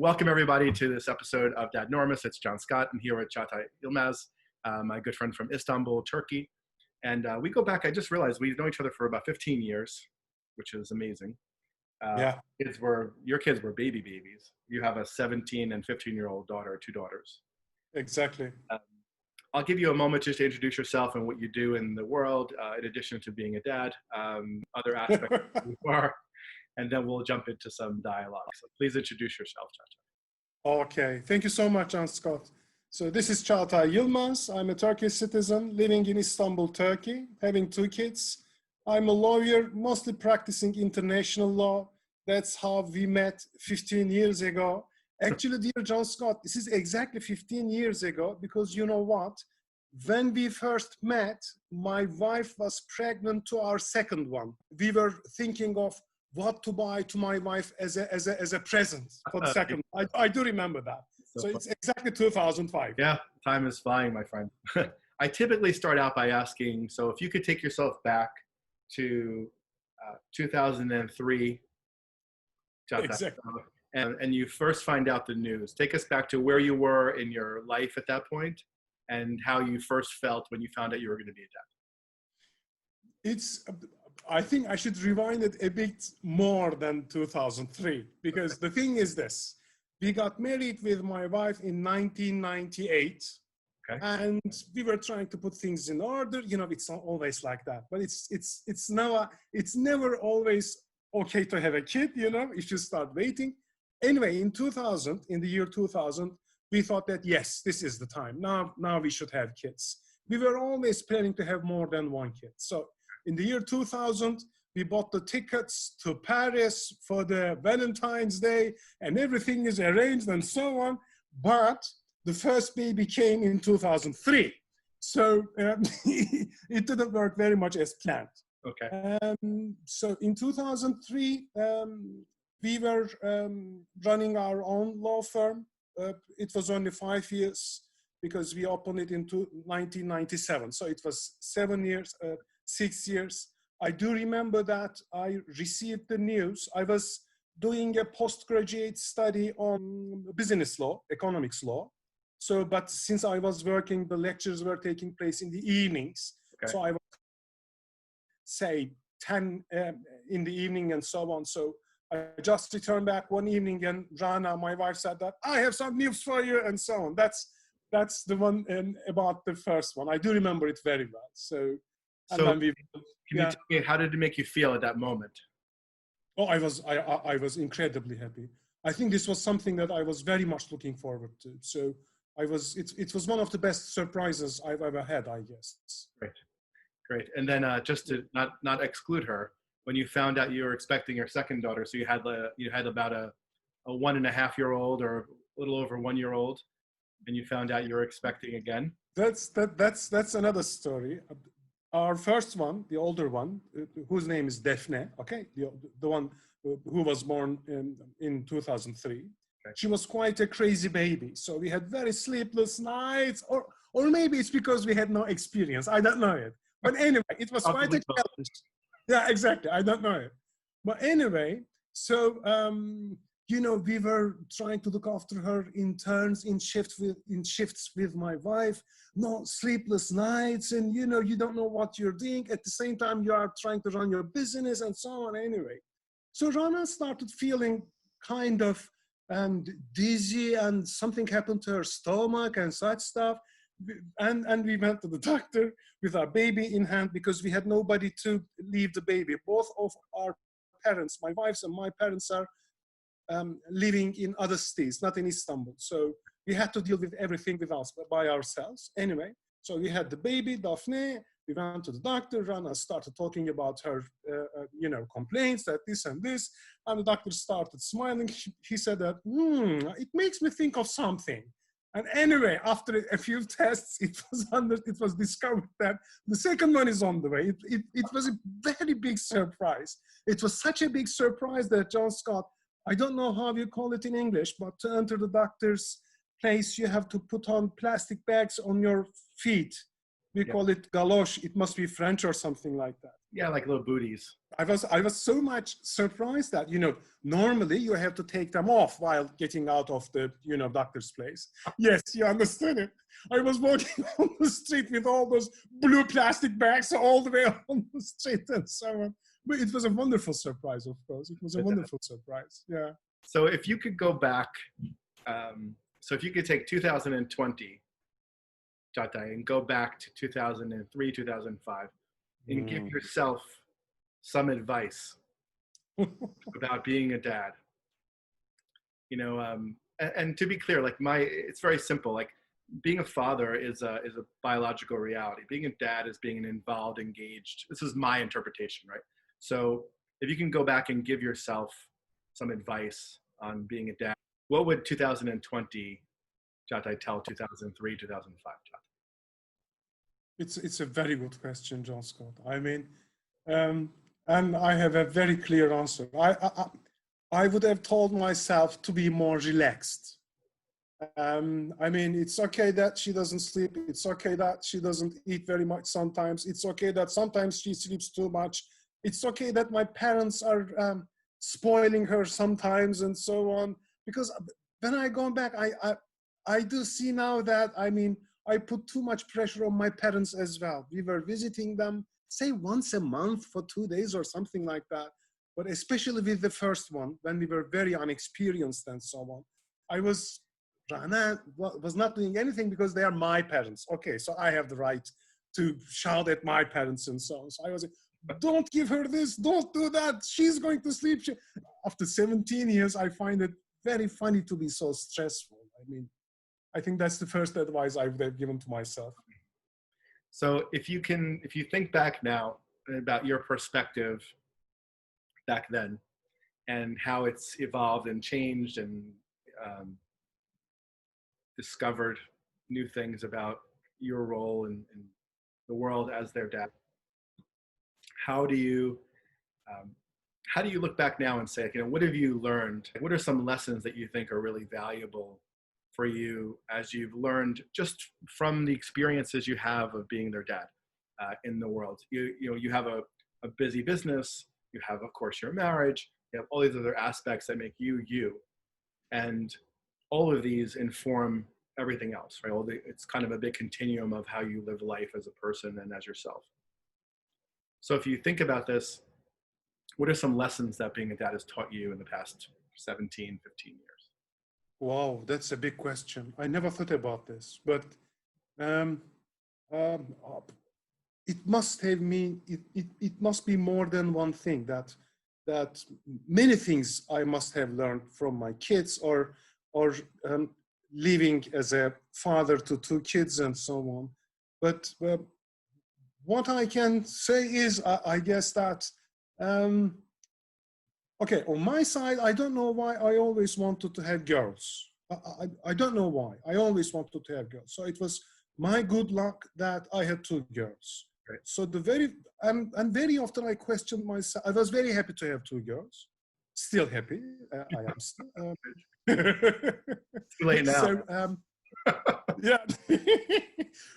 Welcome everybody to this episode of Dadnormous. It's Jonscott. I'm here with Cagatay Yilmaz, my good friend from Istanbul, Turkey. And we go back, I just realized we've known each other for about 15 years, which is amazing. Yeah. Your kids were babies. You have a 17 and 15-year-old daughter, two daughters. Exactly. I'll give you a moment just to introduce yourself and what you do in the world, in addition to being a dad, other aspects of who you are. And then we'll jump into some dialogue. So please introduce yourself, Cagatay. Okay, thank you so much, Jonscott. So this is Cagatay Yilmaz. I'm a Turkish citizen living in Istanbul, Turkey, having two kids. I'm a lawyer, mostly practicing international law. That's how we met 15 years ago. Actually, dear Jonscott, this is exactly 15 years ago, because you know what? When we first met, my wife was pregnant to our second one. We were thinking of what to buy to my wife as a present for the second. I do remember that. So it's exactly 2005. Yeah, time is flying, my friend. I typically start out by asking, so if you could take yourself back to 2003, Exactly. and you first find out the news. Take us back to where you were in your life at that point and how you first felt when you found out you were going to be a dad. I think I should rewind it a bit more than 2003, because the thing is this. We got married with my wife in 1998, and we were trying to put things in order. You know, it's not always like that, but it's never always okay to have a kid, you know, if you start waiting. Anyway, in the year 2000, we thought that, yes, this is the time. Now we should have kids. We were always planning to have more than one kid. So in the year 2000, we bought the tickets to Paris for the Valentine's Day, and everything is arranged and so on. But the first baby came in 2003. So it didn't work very much as planned. Okay. So in 2003, we were running our own law firm. It was only 5 years because we opened it in 1997. So it was 7 years, 6 years. I do remember that I received the news. I was doing a postgraduate study on business law, economics law. So, but since I was working, the lectures were taking place in the evenings. Okay. So I was, say, 10 in the evening and so on. So I just returned back one evening, and Rana, my wife, said that I have some news for you and so on. That's the one about the first one. I do remember it very well. So can you tell me, how did it make you feel at that moment? Oh, I was incredibly happy. I think this was something that I was very much looking forward to. So it was one of the best surprises I've ever had, I guess. Great. And then just to not exclude her, when you found out you were expecting your second daughter, so you had about a 1.5-year-old or a little over 1 year old, and you found out you were expecting again. That's another story. Our first one, the older one, whose name is Defne, okay, the one who was born in 2003. Okay. She was quite a crazy baby, so we had very sleepless nights, or maybe it's because we had no experience. I don't know it, but anyway, it was quite a challenge. Yeah, exactly. I don't know it, but anyway, so you know, we were trying to look after her in turns, in shifts with my wife. No sleepless nights, and you know, you don't know what you're doing. At the same time, you are trying to run your business and so on. Anyway, so Rana started feeling kind of dizzy, and something happened to her stomach and such stuff. And we went to the doctor with our baby in hand, because we had nobody to leave the baby. Both of our parents, my wife's and my parents, are living in other states, not in Istanbul. So we had to deal with everything by ourselves. Anyway, so we had the baby, Daphne. We went to the doctor. Rana started talking about her, you know, complaints, that this and this. And the doctor started smiling. He said that, it makes me think of something. And anyway, after a few tests, it was discovered that the second one is on the way. It was a very big surprise. It was such a big surprise that Jonscott, I don't know how you call it in English, but to enter the doctor's place, you have to put on plastic bags on your feet. We call it galoche. It must be French or something like that. Yeah, like little booties. I was so much surprised that, normally you have to take them off while getting out of the, doctor's place. Yes, you understand it. I was walking on the street with all those blue plastic bags all the way on the street and so on. But it was a wonderful surprise, of course. It was a wonderful surprise. Yeah. So if you could go back, so if you could take 2020, Cagatay, and go back to 2003, 2005, and give yourself some advice about being a dad, and to be clear, like it's very simple. Like being a father is a biological reality. Being a dad is being an involved, engaged. This is my interpretation, right? So if you can go back and give yourself some advice on being a dad, what would 2020 Cagatay tell 2003, 2005 Cagatay? It's a very good question, Jonscott. I mean, and I have a very clear answer. I would have told myself to be more relaxed. I mean, it's okay that she doesn't sleep. It's okay that she doesn't eat very much sometimes. It's okay that sometimes she sleeps too much. It's okay that my parents are spoiling her sometimes and so on. Because when I go back, I do see now that, I mean, I put too much pressure on my parents as well. We were visiting them, say once a month for 2 days or something like that. But especially with the first one, when we were very unexperienced and so on, Rana was not doing anything because they are my parents. Okay, so I have the right to shout at my parents and so on. So I was like, don't give her this, don't do that, she's going to sleep. After 17 years, I find it very funny to be so stressful. I mean, I think that's the first advice I would have given to myself. So if you think back now about your perspective back then and how it's evolved and changed and discovered new things about your role in the world as their dad, how do you look back now and say, what have you learned? What are some lessons that you think are really valuable for you as you've learned just from the experiences you have of being their dad in the world? You have a busy business, you have, of course, your marriage, you have all these other aspects that make you you, and all of these inform everything else, right? It's kind of a big continuum of how you live life as a person and as yourself. So if you think about this, what are some lessons that being a dad has taught you in the past 17, 15 years? Wow, that's a big question. I never thought about this, but it must have it must be more than one thing. That many things I must have learned from my kids, or living as a father to 2 kids and so on. But what I can say is, I guess that. Okay, on my side, I don't know why I always wanted to have girls. I don't know why. I always wanted to have girls. So it was my good luck that I had 2 girls. Right. So and very often I questioned myself. I was very happy to have 2 girls. Still happy. I am still. Too late now. So, yeah.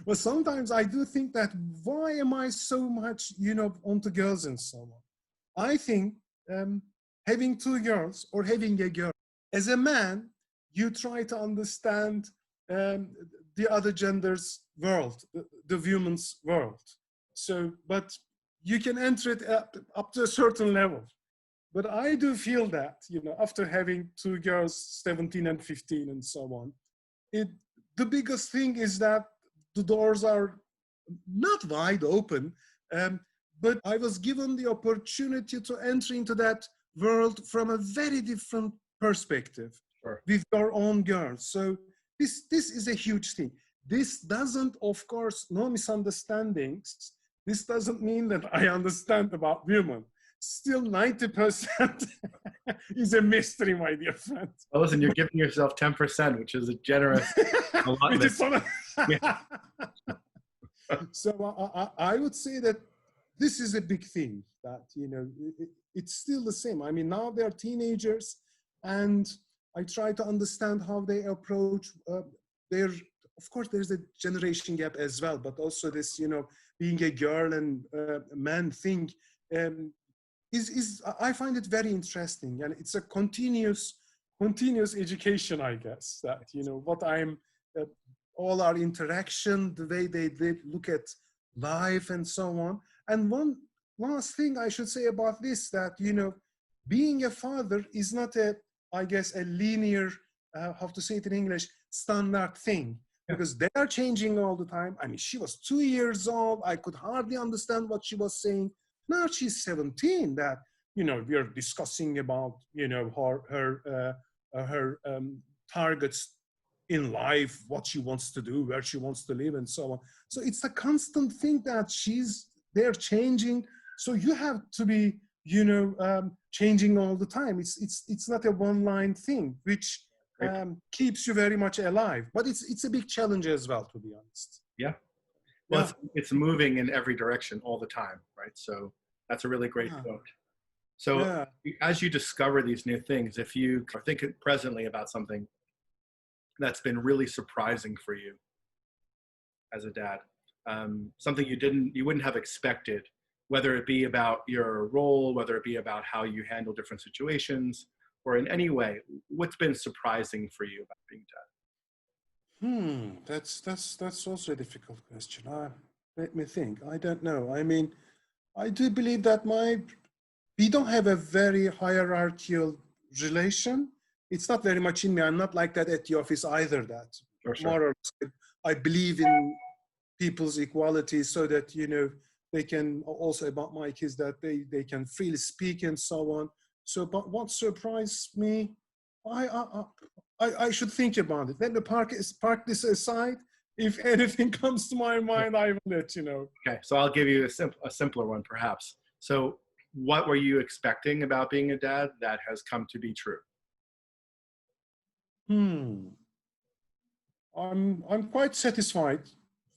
But sometimes I do think that, why am I so much, onto girls and so on? I think having 2 girls or having a girl, as a man, you try to understand the other gender's world, the woman's world. So, but you can enter it up to a certain level. But I do feel that, after having 2 girls, 17 and 15 and so on, the biggest thing is that the doors are not wide open, but I was given the opportunity to enter into that world from a very different perspective. Sure. With your own girls. So this is a huge thing. This doesn't, of course, no misunderstandings. This doesn't mean that I understand about women. Still 90% is a mystery, my dear friend. Well, listen, you're giving yourself 10%, which is a generous allotment. Yeah. So I would say that this is a big thing, that, it's still the same. I mean, now they're teenagers, and I try to understand how they approach of course, there's a generation gap as well, but also this, being a girl and man thing. is I find it very interesting, and it's a continuous education, I guess. That what I'm all our interaction, the way they look at life and so on. And one last thing I should say about this, that being a father is not I guess a linear, how to say it in English, standard thing. Because they are changing all the time. I mean, she was 2 years old. I could hardly understand what she was saying. Now she's 17. That we are discussing about her targets in life, what she wants to do, where she wants to live, and so on. So it's a constant thing that they're changing. So you have to be changing all the time. It's not a one-line thing, which keeps you very much alive. But it's a big challenge as well, to be honest. Yeah. Well, it's moving in every direction all the time, right? So that's a really great quote. So as you discover these new things, if you are thinking presently about something that's been really surprising for you as a dad, something you wouldn't have expected, whether it be about your role, whether it be about how you handle different situations, or in any way, what's been surprising for you about being dad? That's also a difficult question. Let me think. I don't know. I mean, I do believe that we don't have a very hierarchical relation. It's not very much in me. I'm not like that at the office either. That more or less, I believe in people's equality, so that they can also, about my kids, that they can freely speak and so on. So, but what surprised me, I should think about it. Let me park this aside. If anything comes to my mind, I will let you know. Okay, so I'll give you a simpler one, perhaps. So, what were you expecting about being a dad that has come to be true? I'm quite satisfied,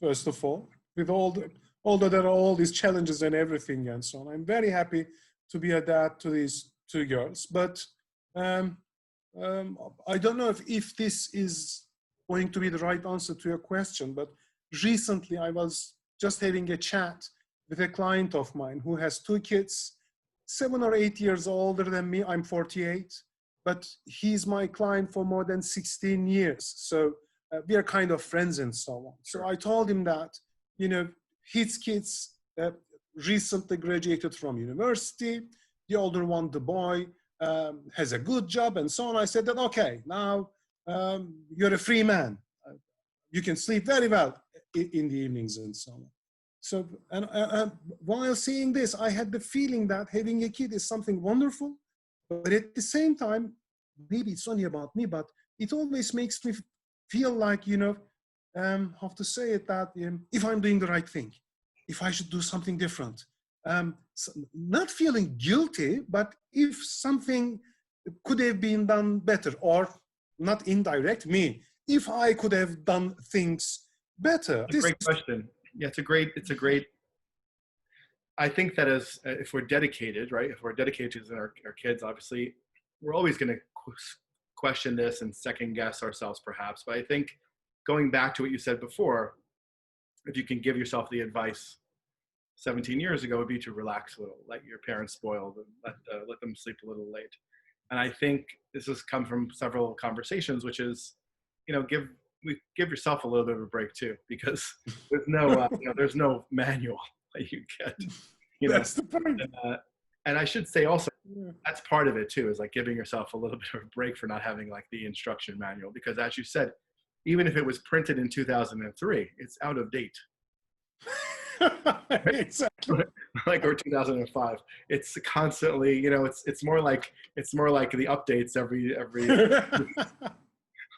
first of all, with although there are all these challenges and everything and so on. I'm very happy to be a dad to these 2 girls, but I don't know if this is going to be the right answer to your question, but recently I was just having a chat with a client of mine who has 2 kids, 7 or 8 years older than me. I'm 48, but he's my client for more than 16 years. So we are kind of friends and so on. So I told him that, his kids recently graduated from university. The older one, the boy, has a good job and so on. I said that, okay, now you're a free man. You can sleep very well in the evenings and so on. So, and while seeing this, I had the feeling that having a kid is something wonderful, but at the same time, maybe it's only about me, but it always makes me feel like, how to say it, that if I'm doing the right thing, if I should do something different, not feeling guilty, but if something could have been done better, or not indirect me, if I could have done things better. It's a great question. Yeah, it's a great, I think that if we're dedicated, right? If we're dedicated to our kids, obviously, we're always going to question this and second guess ourselves perhaps. But I think going back to what you said before, if you can give yourself the advice 17 years ago, would be to relax a little, let your parents spoil them, let them sleep a little late. And I think this has come from several conversations, which is, give yourself a little bit of a break too, because there's no, there's no manual that you get. That's the point. And I should say also, that's part of it too, is like giving yourself a little bit of a break for not having like the instruction manual, because as you said, even if it was printed in 2003, it's out of date. Exactly. Like, or 2005. It's constantly, it's more like the updates every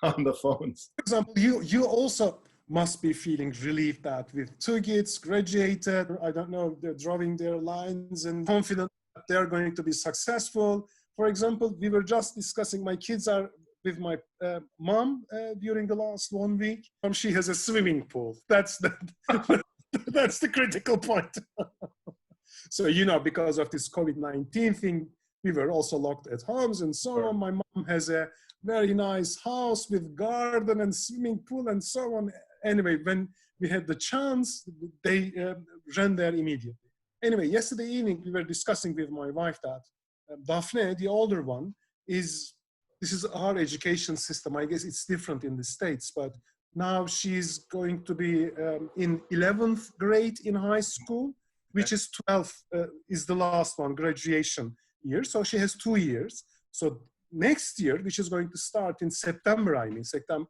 on the phones. For example, you also must be feeling relieved that with 2 kids graduated, I don't know, they're drawing their lines and confident that they're going to be successful. For example, we were just discussing, my kids are with my mom during the last 1 week. She has a swimming pool. That's the critical point. So, because of this COVID-19 thing, we were also locked at homes and so on. My mom has a very nice house with garden and swimming pool and so on. Anyway, when we had the chance, they ran there immediately. Anyway, yesterday evening, we were discussing with my wife that Daphne, the older one, this is our education system. I guess it's different in the States, but now she's going to be in 11th grade in high school, which is 12th, is the last one, graduation year. So she has 2 years. So next year, which is going to start in September,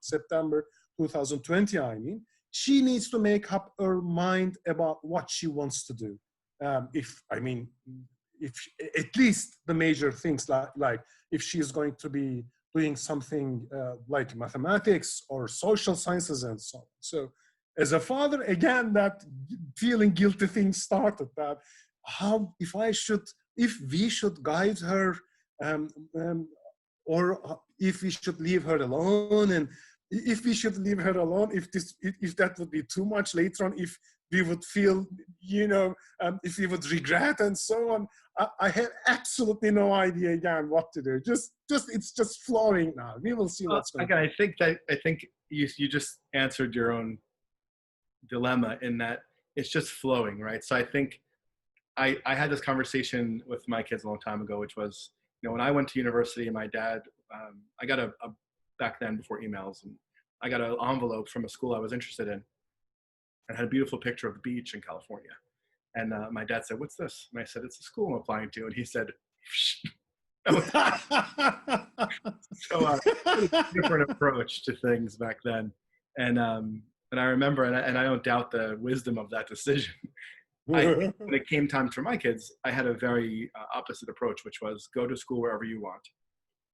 September 2020, she needs to make up her mind about what she wants to do. If at least the major things like if she's going to be doing something like mathematics or social sciences and so on. So as a father, again, that feeling guilty thing started, that if we should guide her, or if we should leave her alone, and if we should leave her alone, if that would be too much later on, if we would feel, if we would regret and so on. I have absolutely no idea again what to do. It's just flowing now. We will see what's going on. Again, I think you just answered your own dilemma in that it's just flowing, right? So I think I had this conversation with my kids a long time ago, which was, when I went to university, and my dad, I got a back then before emails, and I got an envelope from a school I was interested in, and had a beautiful picture of the beach in California. And my dad said, "What's this?" And I said, "It's a school I'm applying to." And he said, so different approach to things back then. And I remember, and I don't doubt the wisdom of that decision. When it came time for my kids, I had a very opposite approach, which was go to school wherever you want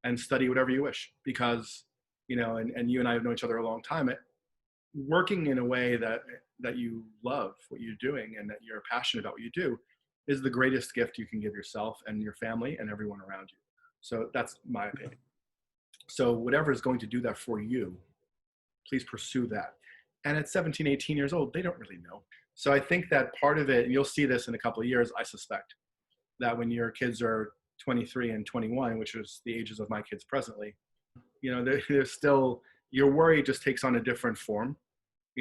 and study whatever you wish. Because, and you and I have known each other a long time, working in a way that you love what you're doing and that you're passionate about what you do is the greatest gift you can give yourself and your family and everyone around you. So that's my opinion. So whatever is going to do that for you, please pursue that. And at 17, 18 years old, they don't really know. So I think that part of it, and you'll see this in a couple of years, I suspect, that when your kids are 23 and 21, which is the ages of my kids presently, they're still, your worry just takes on a different form.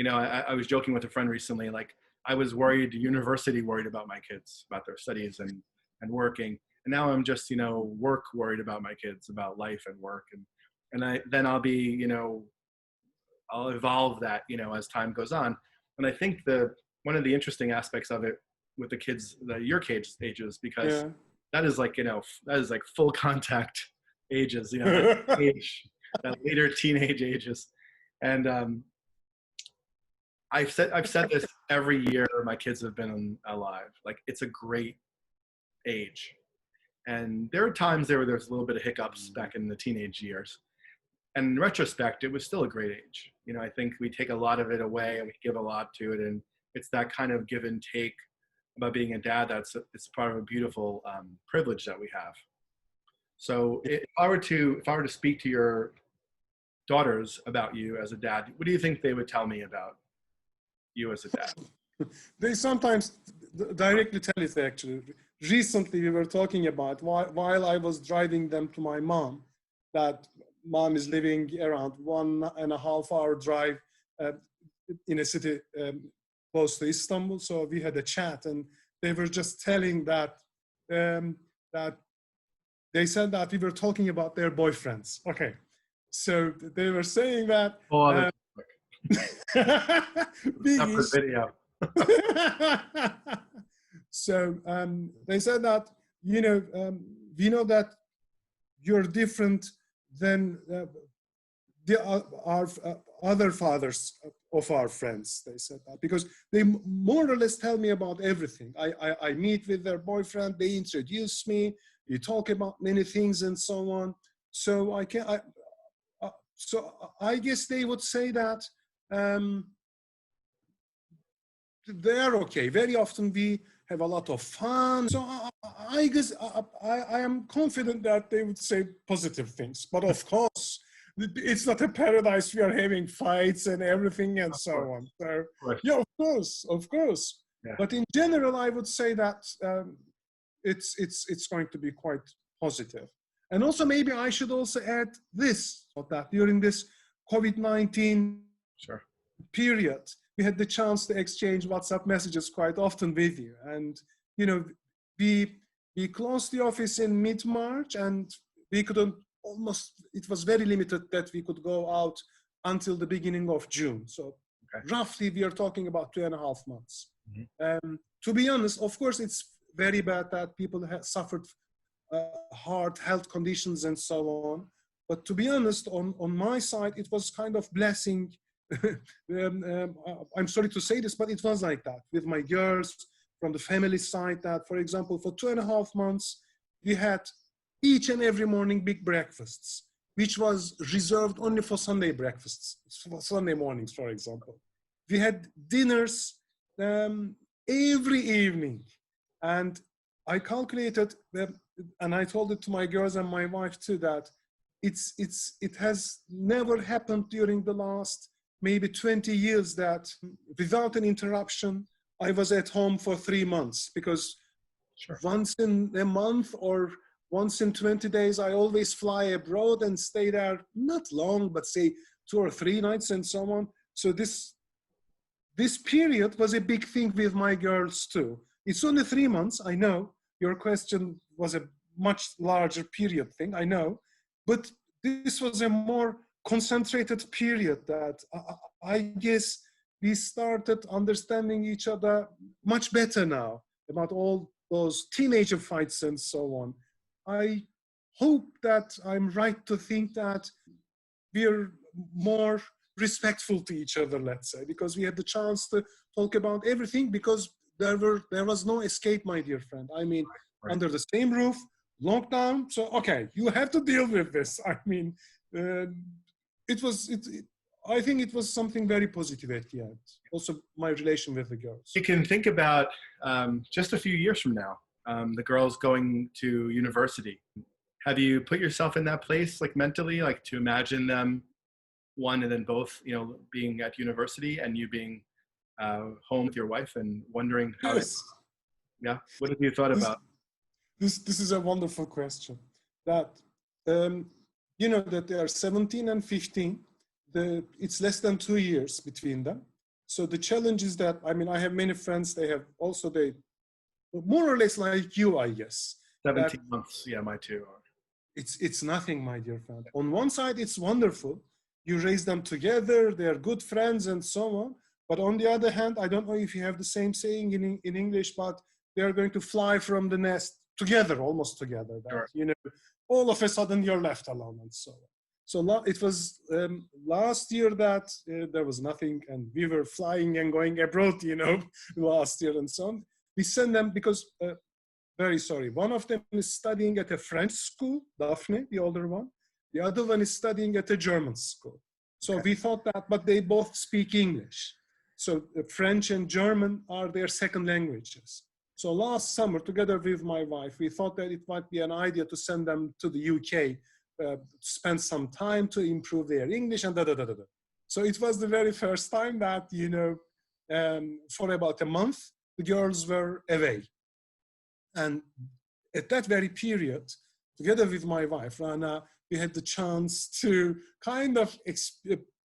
I was joking with a friend recently, like I was worried about my kids, about their studies and working. And now I'm just, work worried about my kids, about life and work. And I'll be, I'll evolve that, as time goes on. And I think one of the interesting aspects of it with the kids, your kids ages, because that is like, full contact ages, that age, that later teenage ages. And, I've said this every year my kids have been alive. Like, it's a great age. And there are times there's a little bit of hiccups back in the teenage years. And in retrospect, it was still a great age. I think we take a lot of it away and we give a lot to it. And it's that kind of give and take about being a dad it's part of a beautiful privilege that we have. So if I were to speak to your daughters about you as a dad, what do you think they would tell me about you as a dad? They sometimes directly tell it, actually. Recently, we were talking about, while I was driving them to my mom, that mom is living around 1.5 hour drive in a city close to Istanbul. So we had a chat, and they were just telling that they said that we were talking about their boyfriends. Okay. So they were saying that. Video. So they said that, we know that you're different than our other fathers of our friends. They said that because they more or less tell me about everything. I meet with their boyfriend, they introduce me, we talk about many things and so on. So I guess they would say that they're okay. Very often we have a lot of fun. So I guess I am confident that they would say positive things. But of course, it's not a paradise. We are having fights and everything and so on. So yeah, of course. Yeah. But in general, I would say that it's going to be quite positive. And also, maybe I should also add this, that during this COVID-19 period, we had the chance to exchange WhatsApp messages quite often with you. And you know, we we closed the office in mid-March, and we couldn't almost. It was very limited that we could go out until the beginning of June. So Okay. roughly, we are talking about 2.5 months. Mm-hmm. To be honest, of course, it's very bad that people have suffered hard health conditions and so on. But to be honest, on my side, it was kind of blessing. I'm sorry to say this, but it was like that with my girls from the family side. That, for example, for 2.5 months, we had each and every morning big breakfasts, which was reserved only for Sunday breakfasts, for Sunday mornings, for example. We had dinners every evening, and I calculated and I told it to my girls and my wife too, that it has never happened during the last maybe 20 years that without an interruption, I was at home for 3 months, because Sure. once in a month or once in 20 days, I always fly abroad and stay there, not long, but say 2 or 3 nights and so on. So this period was a big thing with my girls too. It's only 3 months, I know. Your question was a much larger period thing, I know. But this was a more concentrated period that I guess we started understanding each other much better now about all those teenager fights and so on. I hope that I'm right to think that we're more respectful to each other, let's say, because we had the chance to talk about everything, because there was no escape, my dear friend. I mean, Right. under the same roof, lockdown. So okay, you have to deal with this. I mean, I think it was something very positive at the end. Also, my relation with the girls. You can think about just a few years from now, the girls going to university. Have you put yourself in that place, like mentally, like to imagine them one and then both, being at university and you being home with your wife and wondering how? Yes. Yeah. What have you thought about? This is a wonderful question. That that they are 17 and 15. It's less than 2 years between them. So the challenge is that, I mean, I have many friends. They more or less like you, I guess. 17 months. Yeah, my two are. It's nothing, my dear friend. On one side, it's wonderful. You raise them together. They're good friends and so on. But on the other hand, I don't know if you have the same saying in English, but they are going to fly from the nest together, almost together. That, Sure. All of a sudden you're left alone and so on. So it was last year that there was nothing, and we were flying and going abroad, last year and so on. We send them because, very sorry, one of them is studying at a French school, Daphne, the older one. The other one is studying at a German school. So we thought that, but they both speak English. So French and German are their second languages. So last summer, together with my wife, we thought that it might be an idea to send them to the UK, spend some time to improve their English and da-da-da-da-da. So it was the very first time that, for about a month, the girls were away. And at that very period, together with my wife, Rana, we had the chance to kind of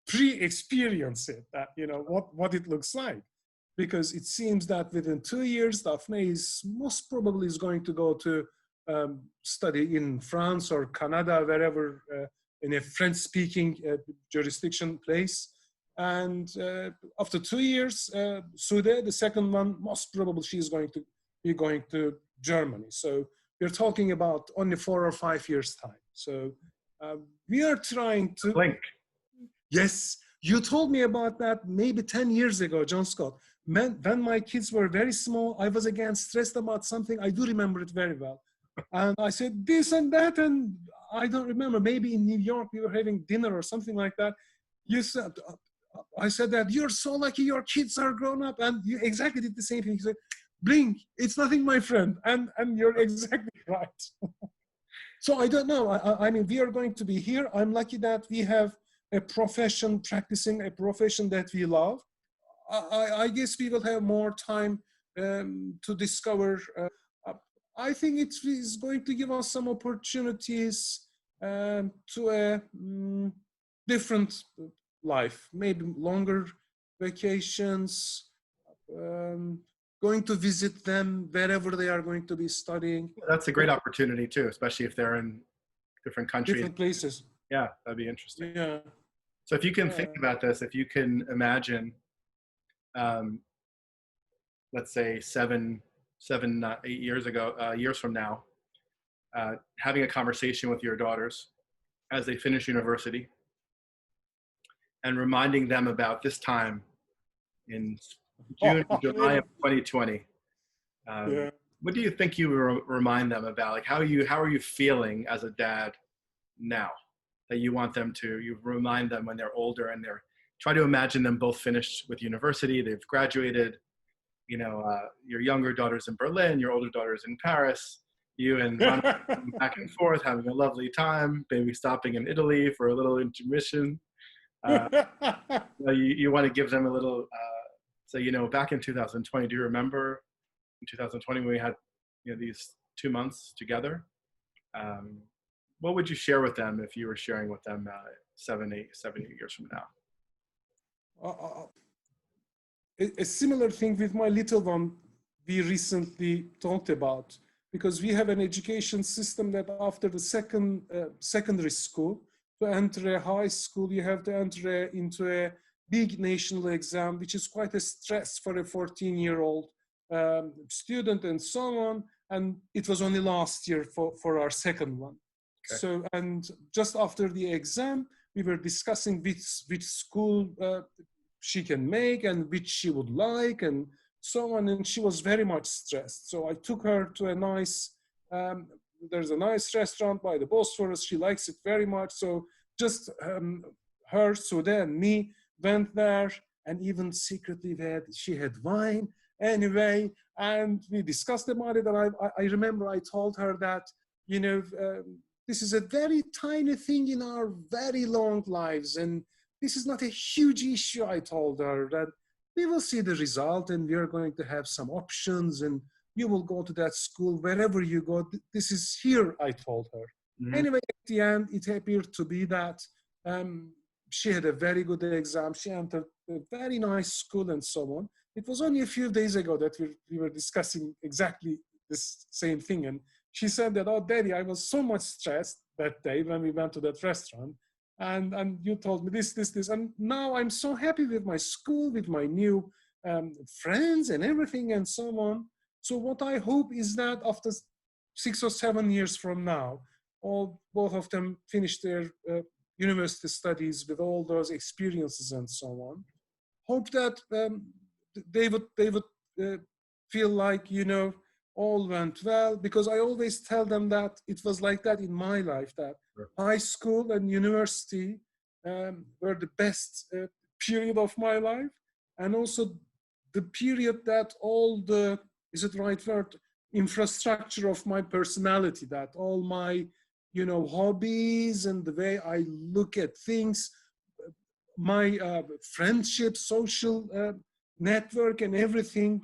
pre-experience it, that, what it looks like. Because it seems that within 2 years, Daphne is most probably is going to go to study in France or Canada, wherever, in a French-speaking jurisdiction place. And after 2 years, Sude, the second one, most probably she's going to be going to Germany. So we're talking about only 4 or 5 years' time. So we are trying to... Blink. Yes, you told me about that maybe 10 years ago, Jonscott. When my kids were very small, I was again stressed about something. I do remember it very well. And I said this and that, and I don't remember. Maybe in New York, we were having dinner or something like that. You said, I said that you're so lucky your kids are grown up, and you exactly did the same thing. You said, blink, it's nothing, my friend. And you're exactly right. So I don't know. I mean, we are going to be here. I'm lucky that we have a profession, practicing a profession that we love. I guess we will have more time to discover. I think it is going to give us some opportunities to a different life, maybe longer vacations, going to visit them wherever they are going to be studying. That's a great opportunity too, especially if they're in different countries. Different places. Yeah, that'd be interesting. Yeah. So if you can think about this, if you can imagine, let's say 8 years ago, years from now, having a conversation with your daughters as they finish university and reminding them about this time in June, July of 2020. Yeah. What do you think you remind them about? Like, how are you feeling as a dad now that you want them to, you remind them when they're older and they're, try to imagine them both finished with university, they've graduated, your younger daughter's in Berlin, your older daughter's in Paris, you and Rana back and forth, having a lovely time, maybe stopping in Italy for a little intermission. You want to give them a little, back in 2020, do you remember in 2020 when we had, these 2 months together? What would you share with them if you were sharing with them 7, 8 years from now? A similar thing with my little one we recently talked about, because we have an education system that after the secondary school, to enter a high school, you have to enter into a big national exam, which is quite a stress for a 14-year-old student and so on. And it was only last year for our second one. Okay. So, and just after the exam, we were discussing which school she can make and which she would like and so on. And she was very much stressed. So I took her to a nice, there's a nice restaurant by the Bosphorus. She likes it very much. So just her, Sude, and me went there, and even secretly she had wine anyway. And we discussed about it. And I remember I told her that, this is a very tiny thing in our very long lives. And this is not a huge issue, I told her, that we will see the result and we are going to have some options and you will go to that school wherever you go. This is here, I told her. Mm-hmm. Anyway, at the end, it appeared to be that she had a very good exam. She entered a very nice school and so on. It was only a few days ago that we were discussing exactly this same thing. And she said that, oh, Daddy, I was so much stressed that day when we went to that restaurant. And you told me this. And now I'm so happy with my school, with my new friends and everything and so on. So what I hope is that after 6 or 7 years from now, both of them finish their university studies with all those experiences and so on. Hope that they would feel like, all went well, because I always tell them that it was like that in my life, that high school and university were the best period of my life. And also the period that all the, is it right word, infrastructure of my personality, that all my, hobbies and the way I look at things, my friendship, social network and everything.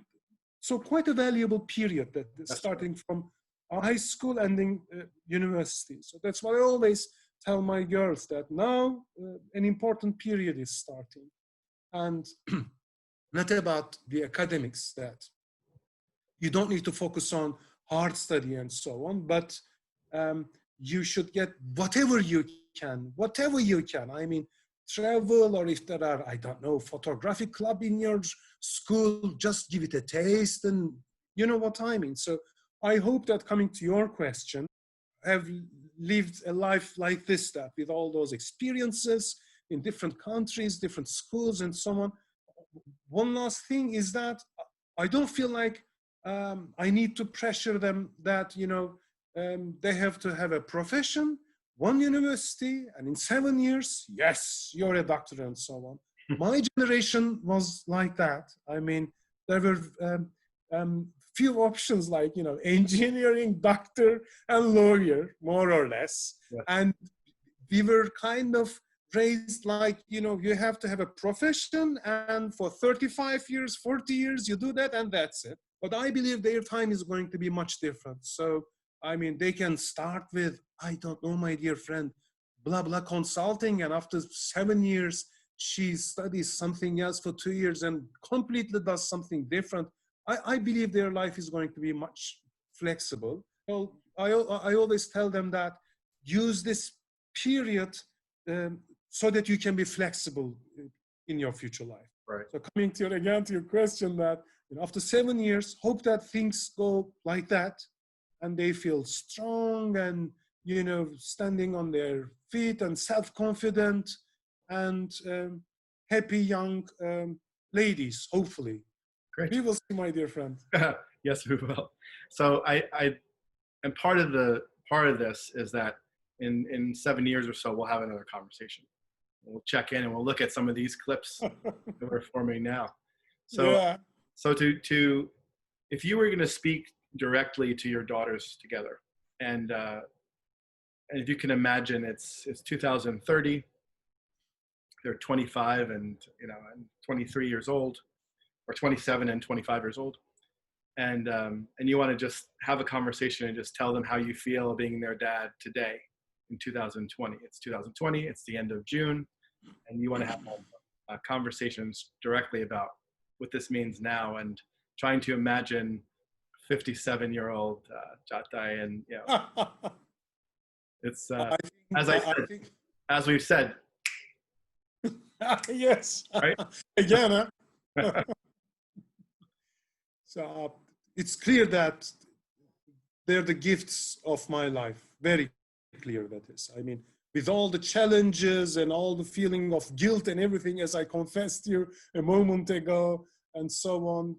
So quite a valuable period that starting from high school, ending university. So that's what I always tell my girls, that now an important period is starting. And not about the academics, that you don't need to focus on hard study and so on, but you should get whatever you can. I mean, travel, or if there are, I don't know, photographic club in your school, just give it a taste, and you know what I mean. So I hope that, coming to your question, have lived a life like this, that with all those experiences in different countries, different schools and so on. One last thing is that I don't feel like I need to pressure them that, they have to have a profession, one university, and in 7 years, yes, you're a doctor and so on. My generation was like that. I mean, there were few options like, engineering, doctor, and lawyer, more or less. Yeah. And we were kind of raised like, you have to have a profession, and for 35 years, 40 years, you do that, and that's it. But I believe their time is going to be much different. So, I mean, they can start with, I don't know, my dear friend, blah, blah, consulting. And after 7 years, she studies something else for 2 years and completely does something different. I believe their life is going to be much flexible. Well, I always tell them that use this period so that you can be flexible in your future life. Right. So coming to your question that after 7 years, hope that things go like that and they feel strong and standing on their feet and self-confident and happy young ladies, hopefully. Great. We will see, my dear friend. Yes, we will. So and part of this is that in 7 years or so, we'll have another conversation. We'll check in and we'll look at some of these clips that we're forming now. So, yeah. So to if you were going to speak directly to your daughters together, and if you can imagine, it's 2030. They're 25 and and 23 years old, or 27 and 25 years old, and you want to just have a conversation and just tell them how you feel being their dad today in 2020. It's 2020. It's the end of June, and you want to have conversations directly about what this means now, and trying to imagine 57-year-old Cagatay, and it's as we've said. Yes. Right? Again, huh? So it's clear that they're the gifts of my life. Very clear that is. I mean, with all the challenges and all the feeling of guilt and everything, as I confessed you a moment ago, and so on,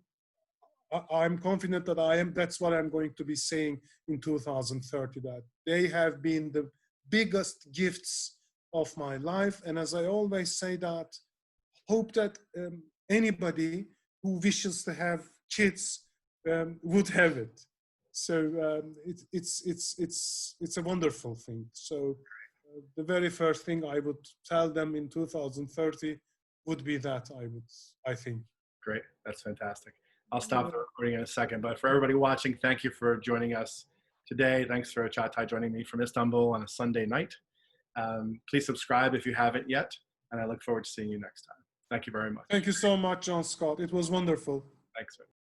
I'm confident that that's what I'm going to be saying in 2030, that they have been the biggest gifts of my life. And as I always say, that hope that anybody who wishes to have kids would have it. So it's a wonderful thing. So the very first thing I would tell them in 2030 would be that, I think. Great, that's fantastic. I'll stop the recording in a second, but for everybody watching, thank you for joining us today. Thanks for Cagatay joining me from Istanbul on a Sunday night. Please subscribe if you haven't yet, and I look forward to seeing you next time. Thank you very much. Thank you so much, Jonscott. It was wonderful. Thanks.